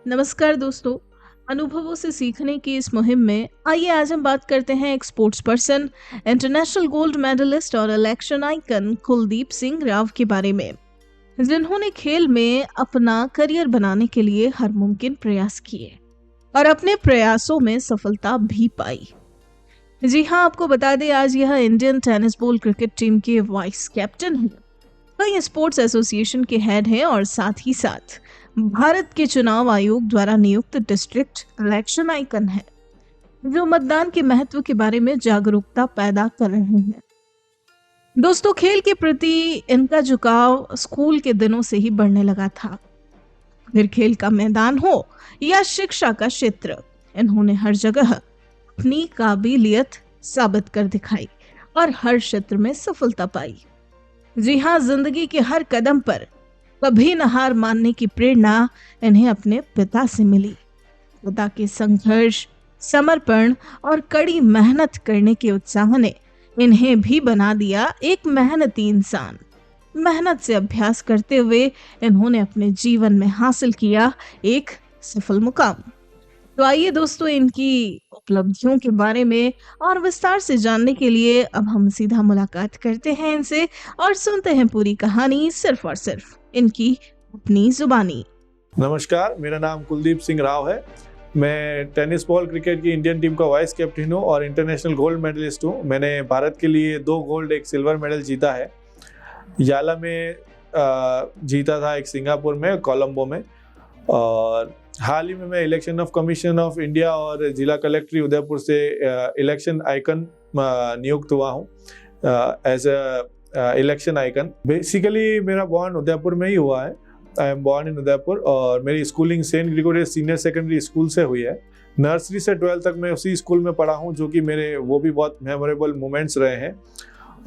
नमस्कार दोस्तों। अनुभवों से सीखने की इस मुहिम में आइए आज हम बात करते हैं एक sports person, international gold medallist और इलेक्शन आइकन कुलदीप सिंह राव के बारे में, जिन्होंने खेल में अपना करियर बनाने के लिए हर मुमकिन प्रयास किए और अपने प्रयासों में सफलता भी पाई। जी हाँ, आपको बता दें आज यह Indian tennis ball cricket team के वाइस कैप्टन हैं, कई स्पोर्ट्स एसोसिएशन के हेड हैं और साथ ही साथ भारत के चुनाव आयोग द्वारा नियुक्त डिस्ट्रिक्ट इलेक्शन आइकन है, जो मतदान के महत्व के बारे में जागरूकता पैदा कर रहे हैं। दोस्तों, खेल के प्रति इनका झुकाव स्कूल के दिनों से ही बढ़ने लगा था। फिर खेल का मैदान हो या शिक्षा का क्षेत्र, इन्होंने हर जगह अपनी काबिलियत साबित कर दिखाई और हर क्षेत्र में सफलता पाई। जी हाँ, जिंदगी के हर कदम पर कभी न हार मानने की प्रेरणा इन्हें अपने पिता से मिली। पिता के संघर्ष, समर्पण और कड़ी मेहनत करने के उत्साह ने इन्हें भी बना दिया एक मेहनती इंसान। मेहनत से अभ्यास करते हुए इन्होंने अपने जीवन में हासिल किया एक सफल मुकाम। तो आइए दोस्तों, इनकी उपलब्धियों के बारे में और विस्तार से जानने के लिए अब हम सीधा मुलाकात करते हैं इनसे और सुनते हैं पूरी कहानी सिर्फ और सिर्फ इनकी अपनी जुबानी। नमस्कार, मेरा नाम कुलदीप सिंह राव है। मैं टेनिस बॉल क्रिकेट की इंडियन टीम का वाइस कैप्टन हूँ और इंटरनेशनल गोल्ड मेडलिस्ट हूँ। मैंने भारत के लिए 2 गोल्ड 1 सिल्वर मेडल जीता है। याला में जीता था, एक सिंगापुर में, कोलंबो में, और हाल ही में मैं election of commission of India और जिला कलेक्ट्री उदयपुर से इलेक्शन आइकन नियुक्त हुआ हूँ as a election icon. Basically मेरा बॉर्न उदयपुर में ही हुआ है। I am born in Udaipur और मेरी schooling Saint Gregorios senior secondary school से हुई है। नर्सरी से 12th तक मैं उसी स्कूल में पढ़ा हूँ, जो कि मेरे वो भी बहुत मेमोरेबल मोमेंट्स रहे हैं।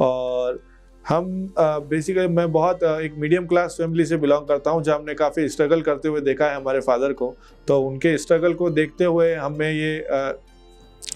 और हम बेसिकली मैं बहुत एक मीडियम क्लास फैमिली से बिलोंग करता हूँ, जहाँ हमने काफ़ी स्ट्रगल करते हुए देखा है हमारे फादर को। तो उनके स्ट्रगल को देखते हुए हमें ये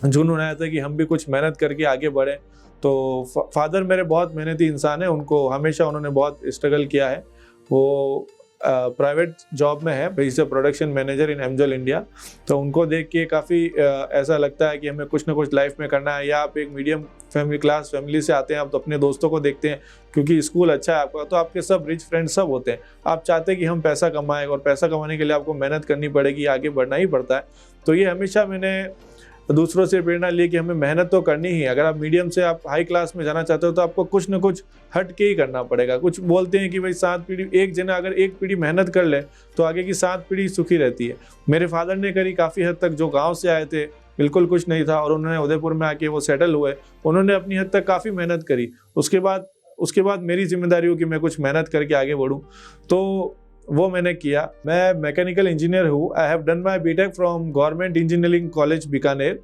जुनून आया था कि हम भी कुछ मेहनत करके आगे बढ़ें। तो फादर मेरे बहुत मेहनती इंसान है, उनको हमेशा उन्होंने बहुत स्ट्रगल किया है। वो प्राइवेट जॉब में है, as a production manager in एमजल इंडिया। तो उनको देख के काफ़ी ऐसा लगता है कि हमें कुछ ना कुछ लाइफ में करना है। या आप एक मीडियम क्लास फैमिली से आते हैं, आप तो अपने दोस्तों को देखते हैं, क्योंकि स्कूल अच्छा है आपका, तो आपके सब रिच फ्रेंड्स सब होते हैं। आप चाहते हैं कि हम पैसा कमाएं, और पैसा कमाने के लिए आपको मेहनत करनी पड़ेगी, आगे बढ़ना ही पड़ता है। तो ये हमेशा मैंने दूसरों से प्रेरणा ली कि हमें मेहनत तो करनी ही है। अगर आप मीडियम से आप हाई क्लास में जाना चाहते हो तो आपको कुछ ना कुछ हट के ही करना पड़ेगा। कुछ बोलते हैं कि भाई 7 पीढ़ी, एक जना अगर 1 पीढ़ी मेहनत कर ले तो आगे की 7 पीढ़ी सुखी रहती है। मेरे फादर ने करी काफ़ी हद तक, जो गाँव से आए थे, बिल्कुल कुछ नहीं था, और उन्होंने उदयपुर में आके वो सेटल हुए। उन्होंने अपनी हद तक काफ़ी मेहनत करी। उसके बाद मेरी जिम्मेदारी हो कि मैं कुछ मेहनत करके आगे बढ़ूँ, तो वो मैंने किया। मैं मैकेनिकल इंजीनियर हूँ। I have done my BTech from government engineering college Bikaner,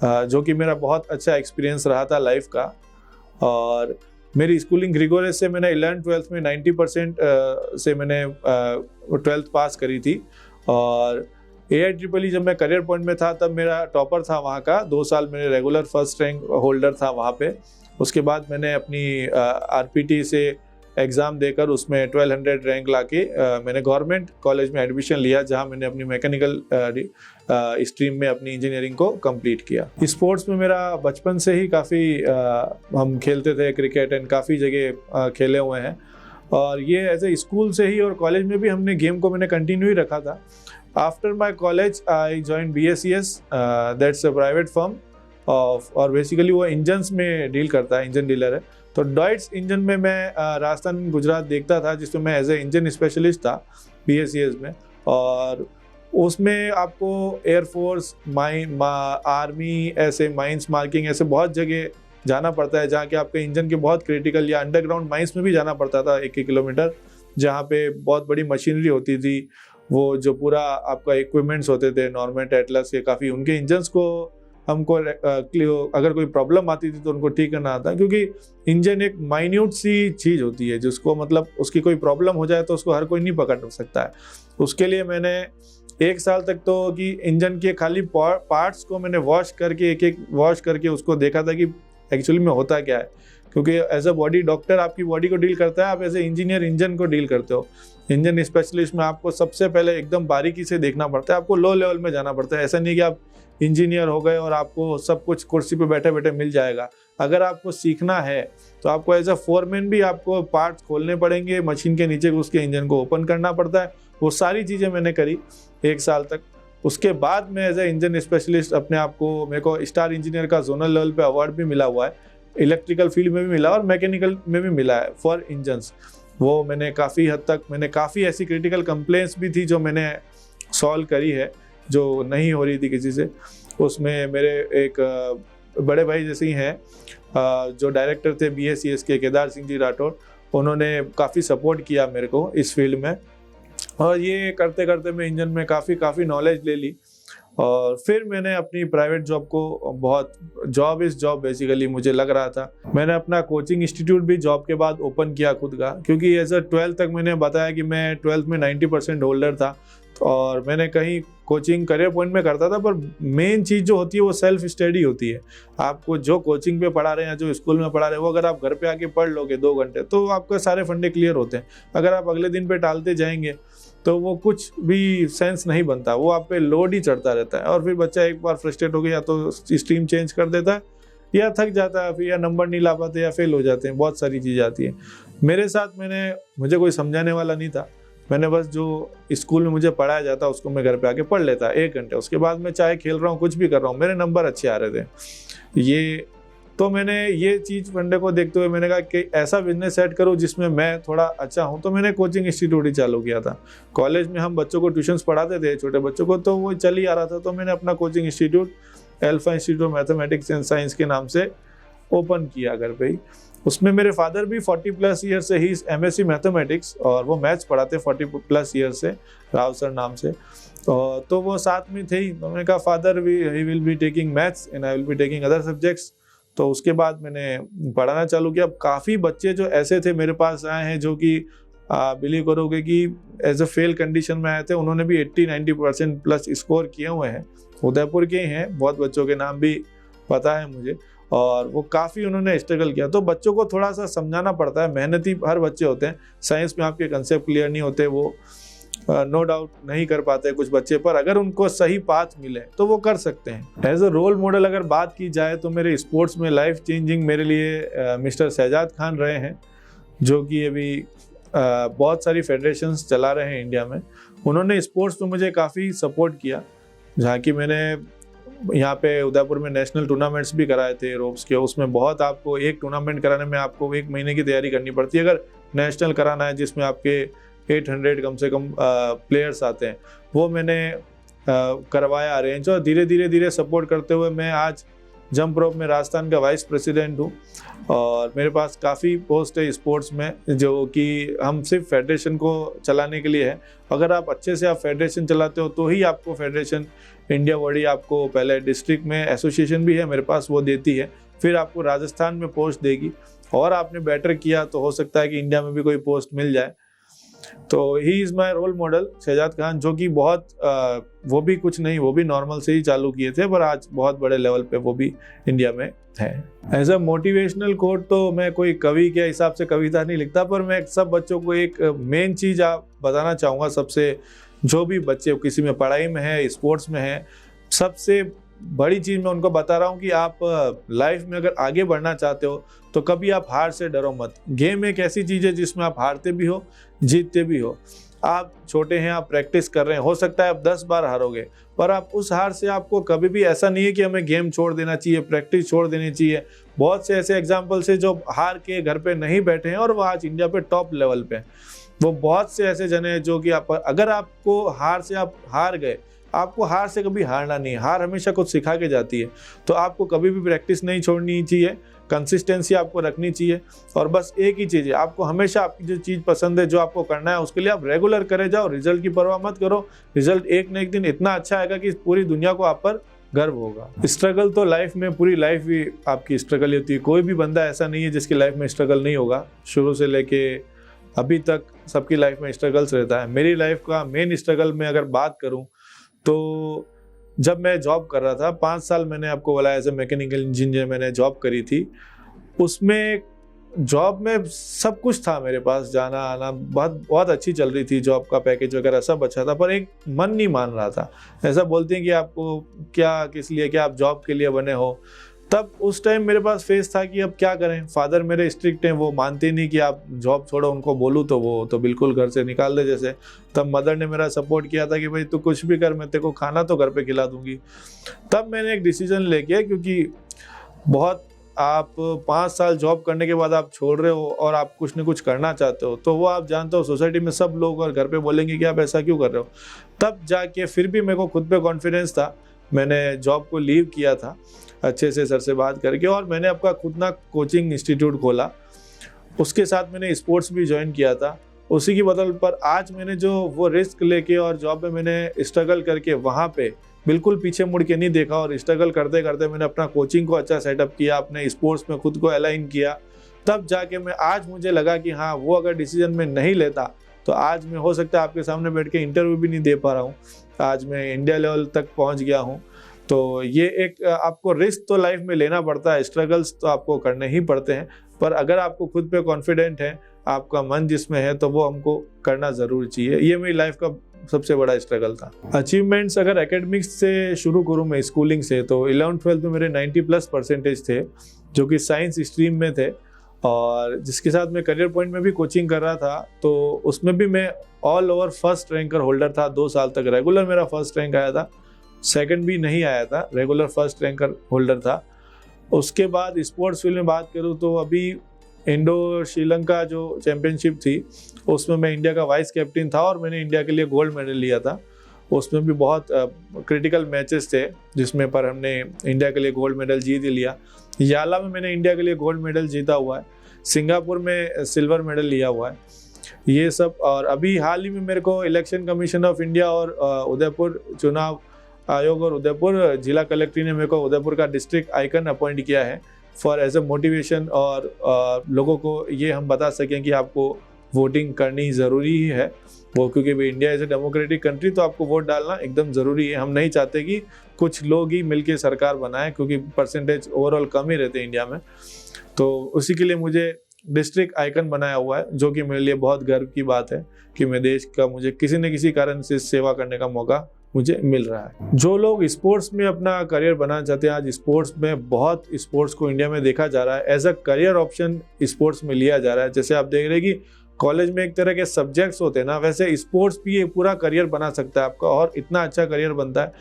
जो कि मेरा बहुत अच्छा एक्सपीरियंस रहा था लाइफ का। और मेरी स्कूलिंग ग्रिगोरियस से मैंने 11th-12th में 90% से मैंने 12th पास करी थी। और AIEEE जब मैं करियर पॉइंट में था तब मेरा टॉपर था वहाँ का। 2 साल मेरे रेगुलर फर्स्ट रैंक होल्डर था वहाँ पे। उसके बाद मैंने अपनी RPT से एग्ज़ाम देकर उसमें 1200 रैंक लाके मैंने गवर्नमेंट कॉलेज में एडमिशन लिया, जहाँ मैंने अपनी मैकेनिकल स्ट्रीम में अपनी इंजीनियरिंग को कंप्लीट किया। स्पोर्ट्स में मेरा बचपन से ही काफ़ी हम खेलते थे क्रिकेट, एंड काफ़ी जगह खेले हुए हैं। और ये एज ए स्कूल से ही और कॉलेज में भी हमने गेम को मैंने कंटिन्यू ही रखा था। After my college I join BSES, that's a private firm और बेसिकली वो इंजन्स में डील करता है, इंजन डीलर है। तो डॉइट्स इंजन में मैं राजस्थान गुजरात देखता था, जिसमें मैं एज ए इंजन स्पेशलिस्ट था BSES में। और उसमें आपको एयरफोर्स, आर्मी, ऐसे माइंस मार्किंग, ऐसे बहुत जगह जाना पड़ता है, जहाँ के आपके इंजन के बहुत क्रिटिकल, या अंडरग्राउंड माइंस में भी जाना पड़ता था 1-1 किलोमीटर, जहाँ पे बहुत बड़ी मशीनरी होती थी। वो जो पूरा आपका इक्विपमेंट्स होते थे नॉर्मेट, एटलस के, काफ़ी उनके इंजन्स को हमको अगर कोई प्रॉब्लम आती थी तो उनको ठीक करना आता है, क्योंकि इंजन एक माइन्यूट सी चीज़ होती है, जिसको मतलब उसकी कोई प्रॉब्लम हो जाए तो उसको हर कोई नहीं पकड़ सकता है। उसके लिए मैंने 1 साल तक तो कि इंजन के खाली पार्ट्स को मैंने वॉश करके, एक एक वॉश करके उसको देखा था कि एक्चुअली में होता क्या है। क्योंकि एज अ बॉडी डॉक्टर आपकी बॉडी को डील करता है, आप एज ए इंजीनियर इंजन को डील करते हो। इंजन स्पेशलिस्ट में आपको सबसे पहले एकदम बारीकी से देखना पड़ता है, आपको लो लेवल में जाना पड़ता है। ऐसा नहीं कि आप इंजीनियर हो गए और आपको सब कुछ कुर्सी पे बैठे बैठे मिल जाएगा। अगर आपको सीखना है तो आपको एज अ फोरमैन भी आपको पार्ट्स खोलने पड़ेंगे, मशीन के नीचे उसके इंजन को ओपन करना पड़ता है। वो सारी चीज़ें मैंने करी 1 साल तक। उसके बाद मैं एज ए इंजन स्पेशलिस्ट अपने आप को, मेरे को स्टार इंजीनियर का जोनल लेवल पे अवार्ड भी मिला हुआ है, इलेक्ट्रिकल फील्ड में भी मिला और मैकेनिकल में भी मिला है फॉर इंजन्स। वो मैंने काफ़ी हद तक, मैंने काफ़ी ऐसी क्रिटिकल कंप्लेंट्स भी थी जो मैंने सॉल्व करी है, जो नहीं हो रही थी किसी से। उसमें मेरे एक बड़े भाई जैसे ही हैं जो डायरेक्टर थे BSCS के, केदार सिंह जी राठौर, उन्होंने काफ़ी सपोर्ट किया मेरे को इस फील्ड में। और ये करते करते मैं इंजन में काफ़ी नॉलेज ले ली। और फिर मैंने अपनी प्राइवेट जॉब को, बहुत जॉब इज़ जॉब बेसिकली मुझे लग रहा था। मैंने अपना कोचिंग इंस्टीट्यूट भी जॉब के बाद ओपन किया खुद का, क्योंकि एज अ 12th तक मैंने बताया कि मैं 12th में 90% होल्डर था और मैंने कहीं कोचिंग करियर पॉइंट में करता था। पर मेन चीज़ जो होती है वो सेल्फ स्टडी होती है। आपको जो कोचिंग पे पढ़ा रहे हैं, जो स्कूल में पढ़ा रहे हैं, वो अगर आप घर पे आके पढ़ लोगे 2 घंटे तो आपके सारे फंडे क्लियर होते हैं। अगर आप अगले दिन पे टालते जाएंगे तो वो कुछ भी सेंस नहीं बनता, वो आप पे लोड ही चढ़ता रहता है। और फिर बच्चा एक बार फ्रस्ट्रेट हो गया या तो स्ट्रीम चेंज कर देता है, या थक जाता है, फिर या नंबर नहीं ला पाते या फेल हो जाते हैं। बहुत सारी चीज़ आती है। मेरे साथ मुझे कोई समझाने वाला नहीं था। मैंने बस जो स्कूल में मुझे पढ़ाया जाता उसको मैं घर पे आके पढ़ लेता 1 घंटे। उसके बाद मैं चाहे खेल रहा हूँ, कुछ भी कर रहा हूँ, मेरे नंबर अच्छे आ रहे थे। तो मैंने ये चीज़ फंडे को देखते हुए मैंने कहा कि ऐसा बिजनेस सेट करूँ जिसमें मैं थोड़ा अच्छा हूँ। तो मैंने कोचिंग इंस्टीट्यूट ही चालू किया था। कॉलेज में हम बच्चों को ट्यूशन्स पढ़ाते थे, छोटे बच्चों को, तो वो चल ही आ रहा था। तो मैंने अपना coaching institute alpha institute of mathematics and science के नाम से ओपन किया घर पे ही। उसमें मेरे फादर भी 40+ ईयर से ही MSc मैथमेटिक्स और वो मैथ्स पढ़ाते 40+ ईयर से, राव सर नाम से। तो वो साथ में थे ही। तो मैंने कहा father he will be taking maths and I will be taking other subjects. तो उसके बाद मैंने पढ़ाना चालू किया। अब काफ़ी बच्चे जो ऐसे थे मेरे पास आए हैं जो कि बिलीव करोगे कि एज अ फेल कंडीशन में आए थे। उन्होंने भी 80-90% प्लस स्कोर किए हुए हैं। उदयपुर के ही हैं, बहुत बच्चों के नाम भी पता है मुझे। और वो काफ़ी उन्होंने स्ट्रगल किया। तो बच्चों को थोड़ा सा समझाना पड़ता है। मेहनती हर बच्चे होते हैं। साइंस में आपके कंसेप्ट क्लियर नहीं होते, वो नो डाउट नहीं कर पाते कुछ बच्चे, पर अगर उनको सही पाथ मिले तो वो कर सकते हैं। एज अ रोल मॉडल अगर बात की जाए तो मेरे स्पोर्ट्स में लाइफ चेंजिंग मेरे लिए मिस्टर शहजाद खान रहे हैं, जो कि अभी बहुत सारी फेडरेशंस चला रहे हैं इंडिया में। उन्होंने स्पोर्ट्स में मुझे काफ़ी सपोर्ट किया, जहाँ की मैंने यहाँ पे उदयपुर में नेशनल टूर्नामेंट्स भी कराए थे रोप्स के। उसमें बहुत, आपको एक टूर्नामेंट कराने में आपको 1 महीने की तैयारी करनी पड़ती है अगर नेशनल कराना है, जिसमें आपके 800 कम से कम प्लेयर्स आते हैं। वो मैंने करवाया अरेंज, और धीरे धीरे सपोर्ट करते हुए मैं आज जंप रोप में राजस्थान का वाइस प्रेसिडेंट हूँ। और मेरे पास काफ़ी पोस्ट है स्पोर्ट्स में, जो कि हम सिर्फ फेडरेशन को चलाने के लिए है। अगर आप अच्छे से आप फेडरेशन चलाते हो तो ही आपको फेडरेशन, इंडिया बॉडी आपको पहले डिस्ट्रिक्ट में एसोसिएशन भी है मेरे पास, वो देती है, फिर आपको राजस्थान में पोस्ट देगी। और आपने बेटर किया तो हो सकता है कि इंडिया में भी कोई पोस्ट मिल जाए। तो he is my role model Shahzad Khan, जो कि बहुत वो भी कुछ नहीं, वो भी नॉर्मल से ही चालू किए थे, पर आज बहुत बड़े लेवल पे वो भी इंडिया में है। एज अ मोटिवेशनल कोट तो मैं कोई कवि के हिसाब से कविता नहीं लिखता, पर मैं सब बच्चों को एक मेन चीज़ आप बताना चाहूँगा। सबसे, जो भी बच्चे किसी में पढ़ाई में है, स्पोर्ट्स में है, सबसे बड़ी चीज़ मैं उनको बता रहा हूँ कि आप लाइफ में अगर आगे बढ़ना चाहते हो तो कभी आप हार से डरो मत। गेम एक ऐसी चीज़ है जिसमें आप हारते भी हो, जीतते भी हो। आप छोटे हैं, आप प्रैक्टिस कर रहे हैं, हो सकता है आप 10 बार हारोगे, पर आप उस हार से, आपको कभी भी ऐसा नहीं है कि हमें गेम छोड़ देना चाहिए, प्रैक्टिस छोड़ देनी चाहिए। बहुत से ऐसे एग्जाम्पल्स है जो हार के घर पे नहीं बैठे हैं और वो आज इंडिया पे टॉप लेवल पे। वो बहुत से ऐसे जने हैं जो कि आप, अगर आपको हार से आप हार गए, आपको हार से कभी हारना नहीं है। हार हमेशा कुछ सिखा के जाती है। तो आपको कभी भी प्रैक्टिस नहीं छोड़नी चाहिए, कंसिस्टेंसी आपको रखनी चाहिए। और बस एक ही चीज़ है, आपको हमेशा आपकी जो चीज़ पसंद है, जो आपको करना है, उसके लिए आप रेगुलर करे जाओ। रिजल्ट की परवाह मत करो। रिजल्ट एक न एक दिन इतना अच्छा आएगा कि पूरी दुनिया को आप पर गर्व होगा। स्ट्रगल तो लाइफ में, पूरी लाइफ भी आपकी स्ट्रगल होती है। कोई भी बंदा ऐसा नहीं है जिसकी लाइफ में स्ट्रगल नहीं होगा। शुरू से लेके अभी तक सबकी लाइफ में स्ट्रगल्स रहता है। मेरी लाइफ का मेन स्ट्रगल में अगर बात करूँ तो जब मैं जॉब कर रहा था, 5 साल मैंने आपको बोला एज ए मैकेनिकल इंजीनियर मैंने जॉब करी थी। उसमें जॉब में सब कुछ था मेरे पास, जाना आना बहुत बहुत अच्छी चल रही थी, जॉब का पैकेज वगैरह सब अच्छा था, पर एक मन नहीं मान रहा था। ऐसा बोलते हैं कि आपको क्या किस लिए, क्या आप जॉब के लिए बने हो। तब उस टाइम मेरे पास फेस था कि अब क्या करें। फादर मेरे स्ट्रिक्ट हैं, वो मानते नहीं कि आप जॉब छोड़ो, उनको बोलूँ तो वो तो बिल्कुल घर से निकाल दे जैसे। तब मदर ने मेरा सपोर्ट किया था कि भाई तू कुछ भी कर, मैं तेरे को खाना तो घर पे खिला दूंगी। तब मैंने एक डिसीजन लेके, क्योंकि बहुत आप 5 साल जॉब करने के बाद आप छोड़ रहे हो और आप कुछ न कुछ करना चाहते हो, तो वो आप जानते हो सोसाइटी में सब लोग और घर पे बोलेंगे कि आप ऐसा क्यों कर रहे हो। तब जाके फिर भी मेरे को खुद पे कॉन्फिडेंस था, मैंने जॉब को लीव किया था अच्छे से सर से बात करके, और मैंने अपना खुद ना कोचिंग इंस्टीट्यूट खोला। उसके साथ मैंने स्पोर्ट्स भी ज्वाइन किया था। उसी की बदौलत पर आज मैंने जो वो रिस्क लेके और जॉब में मैंने स्ट्रगल करके वहाँ पे बिल्कुल पीछे मुड़ के नहीं देखा, और स्ट्रगल करते करते मैंने अपना कोचिंग को अच्छा सेटअप किया, अपने स्पोर्ट्स में खुद को अलाइन किया। तब जाके मैं आज मुझे लगा कि हाँ, वो अगर डिसीजन मैं नहीं लेता तो आज मैं हो सकता है आपके सामने बैठ के इंटरव्यू भी नहीं दे पा रहा हूँ। आज मैं इंडिया लेवल तक पहुँच गया हूँ। तो ये एक आपको रिस्क तो लाइफ में लेना पड़ता है, स्ट्रगल्स तो आपको करने ही पड़ते हैं, पर अगर आपको खुद पे कॉन्फिडेंट है, आपका मन जिसमें है, तो वो हमको करना ज़रूर चाहिए। ये मेरी लाइफ का सबसे बड़ा स्ट्रगल था। अचीवमेंट्स अगर एकेडमिक्स से शुरू करूँ मैं, स्कूलिंग से, तो 11th-12th में मेरे 90+ % थे, जो कि साइंस स्ट्रीम में थे, और जिसके साथ मैं करियर पॉइंट में भी कोचिंग कर रहा था। तो उसमें भी मैं all over first ranker holder था 2 साल तक। रेगुलर मेरा फर्स्ट रैंक आया था, सेकंड भी नहीं आया था, रेगुलर फर्स्ट रैंकर होल्डर था। उसके बाद स्पोर्ट्स फील्ड में बात करूँ तो अभी इंडो श्रीलंका जो चैम्पियनशिप थी, उसमें मैं इंडिया का वाइस कैप्टन था और मैंने इंडिया के लिए गोल्ड मेडल लिया था। उसमें भी बहुत क्रिटिकल मैचेस थे, जिसमें पर हमने इंडिया के लिए गोल्ड मेडल जीत लिया। याला में मैंने इंडिया के लिए गोल्ड मेडल जीता हुआ है, सिंगापुर में सिल्वर मेडल लिया हुआ है, ये सब। और अभी हाल ही में मेरे को इलेक्शन कमीशन ऑफ इंडिया और उदयपुर चुनाव आयोग और उदयपुर जिला कलेक्टर ने मेरे को उदयपुर का डिस्ट्रिक्ट आइकन अपॉइंट किया है फॉर एज ए मोटिवेशन, और लोगों को ये हम बता सकें कि आपको वोटिंग करनी ज़रूरी ही है। वो क्योंकि भी India is a democratic country, तो आपको वोट डालना एकदम ज़रूरी है। हम नहीं चाहते कि कुछ लोग ही मिलके सरकार बनाएं, क्योंकि परसेंटेज ओवरऑल कम ही रहते हैं इंडिया में। तो उसी के लिए मुझे डिस्ट्रिक्ट आइकन बनाया हुआ है, जो कि मेरे लिए बहुत गर्व की बात है कि मैं देश का मुझे किसी न किसी कारण से सेवा करने का मौका मुझे मिल रहा है। जो लोग स्पोर्ट्स में अपना करियर बनाना चाहते हैं, आज स्पोर्ट्स में बहुत स्पोर्ट्स को इंडिया में देखा जा रहा है, as a career option sports में लिया जा रहा है। जैसे आप देख रहे हैं कि कॉलेज में एक तरह के सब्जेक्ट्स होते हैं ना, वैसे स्पोर्ट्स भी एक पूरा करियर बना सकता है आपका, और इतना अच्छा करियर बनता है।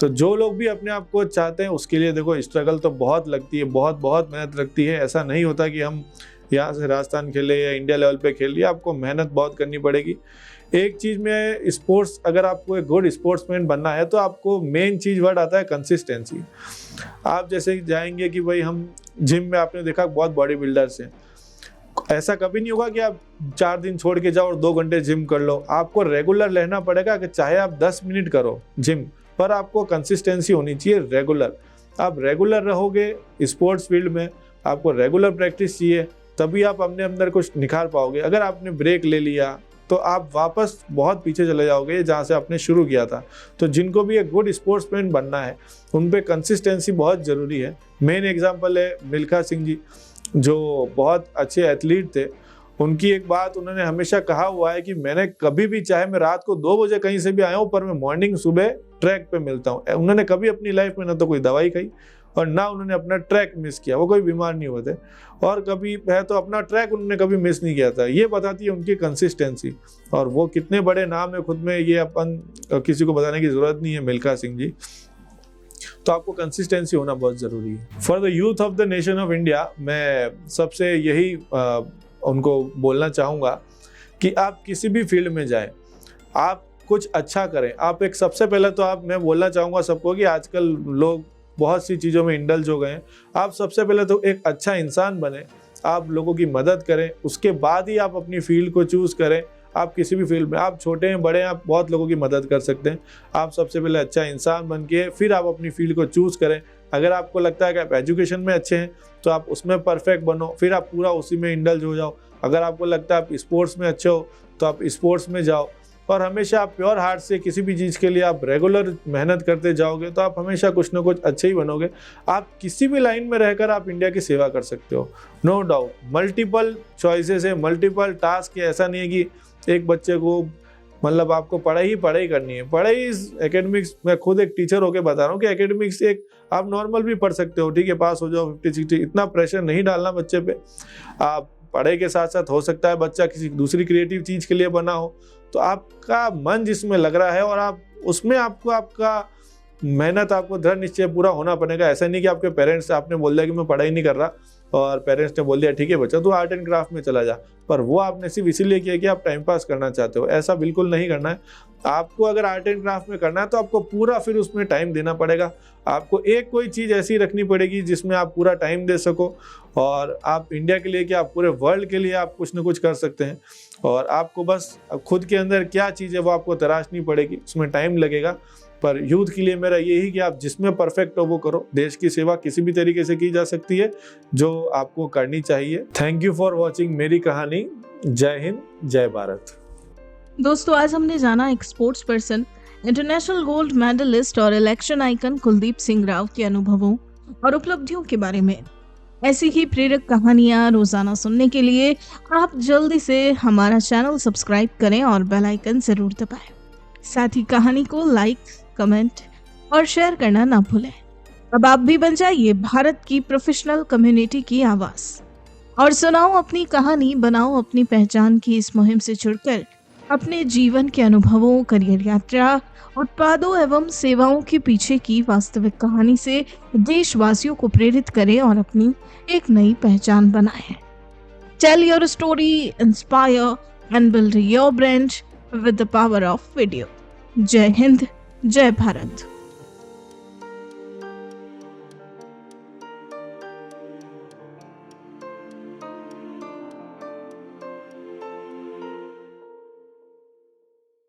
तो जो लोग भी अपने आप को चाहते हैं, उसके लिए देखो स्ट्रगल तो बहुत लगती है, बहुत बहुत मेहनत लगती है। ऐसा नहीं होता कि हम यहाँ से राजस्थान खेले या इंडिया लेवल पे खेल लिया, आपको मेहनत बहुत करनी पड़ेगी। एक चीज़ में स्पोर्ट्स, अगर आपको एक गुड स्पोर्ट्समैन बनना है, तो आपको मेन चीज़ वर्ड आता है कंसिस्टेंसी। आप जैसे जाएंगे कि भाई हम जिम में, आपने देखा बहुत बॉडी बिल्डर्स हैं, ऐसा कभी नहीं होगा कि आप 4 दिन छोड़ के जाओ और 2 घंटे जिम कर लो। आपको रेगुलर रहना पड़ेगा, कि चाहे आप 10 मिनट करो जिम, पर आपको कंसिस्टेंसी होनी चाहिए रेगुलर। आप रेगुलर रहोगे स्पोर्ट्स फील्ड में, आपको रेगुलर प्रैक्टिस चाहिए, तभी आप अपने अंदर कुछ निखार पाओगे। अगर आपने ब्रेक ले लिया तो आप वापस बहुत पीछे चले जाओगे जहाँ से आपने शुरू किया था। तो जिनको भी एक गुड स्पोर्ट्समैन बनना है, उन पे कंसिस्टेंसी बहुत ज़रूरी है। मेन एग्जांपल है मिल्खा सिंह जी, जो बहुत अच्छे एथलीट थे। उनकी एक बात उन्होंने हमेशा कहा हुआ है कि मैंने कभी भी, चाहे मैं रात को 2 बजे कहीं से भी आया हूँ, पर मैं मॉर्निंग सुबह ट्रैक पे मिलता हूँ। उन्होंने कभी अपनी लाइफ में ना तो कोई दवाई खाई और ना उन्होंने अपना ट्रैक मिस किया। वो कोई बीमार नहीं हुए थे, और कभी है तो अपना ट्रैक उन्होंने कभी मिस नहीं किया था। ये बताती है उनकी कंसिस्टेंसी, और वो कितने बड़े नाम है खुद में, ये अपन किसी को बताने की ज़रूरत नहीं है, मिल्खा सिंह जी। तो आपको कंसिस्टेंसी होना बहुत ज़रूरी है। For the youth of the nation of India, मैं सबसे यही उनको बोलना चाहूँगा कि आप किसी भी फील्ड में जाएं, आप कुछ अच्छा करें। आप एक, सबसे पहले तो मैं बोलना चाहूँगा सबको कि आजकल लोग बहुत सी चीज़ों में इंडल्ज हो गए हैं। आप सबसे पहले तो एक अच्छा इंसान बने, आप लोगों की मदद करें, उसके बाद ही आप अपनी फील्ड को चूज़ करें। आप किसी भी फील्ड में, आप छोटे हैं बड़े हैं, आप बहुत लोगों की मदद कर सकते हैं। आप सबसे पहले अच्छा इंसान बन के फिर आप अपनी फील्ड को चूज़ करें। अगर आपको लगता है कि आप एजुकेशन में अच्छे हैं, तो आप उसमें परफेक्ट बनो, फिर आप पूरा उसी में इंडल्ज हो जाओ। अगर आपको लगता है आप स्पोर्ट्स में अच्छे हो, तो आप स्पोर्ट्स में जाओ। और हमेशा आप प्योर हार्ट से किसी भी चीज़ के लिए आप रेगुलर मेहनत करते जाओगे तो आप हमेशा कुछ ना कुछ अच्छे ही बनोगे। आप किसी भी लाइन में रहकर आप इंडिया की सेवा कर सकते हो, नो डाउट। मल्टीपल चॉइसेस है, मल्टीपल टास्क है। ऐसा नहीं है कि एक बच्चे को मतलब आपको पढ़ाई करनी है। पढ़ाई एकेडमिक्स, मैं खुद एक टीचर होकर बता रहा हूँ कि एकेडमिक्स एक आप नॉर्मल भी पढ़ सकते हो, ठीक है, पास हो जाओ 50-60, इतना प्रेशर नहीं डालना बच्चे पे। आप पढ़ाई के साथ साथ हो सकता है बच्चा किसी दूसरी क्रिएटिव चीज़ के लिए बना हो, तो आपका मन जिसमें लग रहा है और आप उसमें आपका मेहनत, आपको दृढ़ निश्चय पूरा होना पड़ेगा। ऐसा नहीं कि आपके पेरेंट्स, आपने बोल दिया कि मैं पढ़ाई नहीं कर रहा और पेरेंट्स ने बोल दिया ठीक है बच्चा तू आर्ट एंड क्राफ्ट में चला जा, पर वो आपने सिर्फ इसीलिए किया कि आप टाइम पास करना चाहते हो। ऐसा बिल्कुल नहीं करना है। आपको अगर आर्ट एंड क्राफ्ट में करना है तो आपको पूरा फिर उसमें टाइम देना पड़ेगा। आपको एक कोई चीज़ ऐसी रखनी पड़ेगी जिसमें आप पूरा टाइम दे सको, और आप इंडिया के लिए क्या, आप पूरे वर्ल्ड के लिए आप कुछ ना कुछ कर सकते हैं। और आपको बस खुद के अंदर क्या चीज़ है वो आपको तराशनी पड़ेगी, उसमें टाइम लगेगा। पर यूथ के लिए मेरा यही कि आप जिसमें परफेक्ट हो वो करो। देश की सेवा किसी भी तरीके से की जा सकती है जो आपको करनी चाहिए। थैंक यू फॉर वॉचिंग मेरी कहानी। जय हिंद, जय भारत। दोस्तों, आज हमने जाना एक sports person, international gold medallist और इलेक्शन आइकन कुलदीप सिंह राव के अनुभवों और उपलब्धियों के बारे में। ऐसी ही प्रेरक कहानियां रोजाना सुनने के लिए आप जल्दी से हमारा चैनल सब्सक्राइब करें और बेल आइकन जरूर दबाएं। साथ ही कहानी को लाइक, कमेंट और शेयर करना ना भूलें। अब आप भी बन जाइए भारत की प्रोफेशनल कम्युनिटी की आवाज और सुनाओ अपनी कहानी, बनाओ अपनी पहचान की इस मुहिम से जुड़कर अपने जीवन के अनुभवों, करियर यात्रा, उत्पादों एवं सेवाओं के पीछे की वास्तविक कहानी से देशवासियों को प्रेरित करें और अपनी एक नई पहचान बनाएं। Tell your story, inspire and build your brand with the power of video. जय हिंद, जय भारत।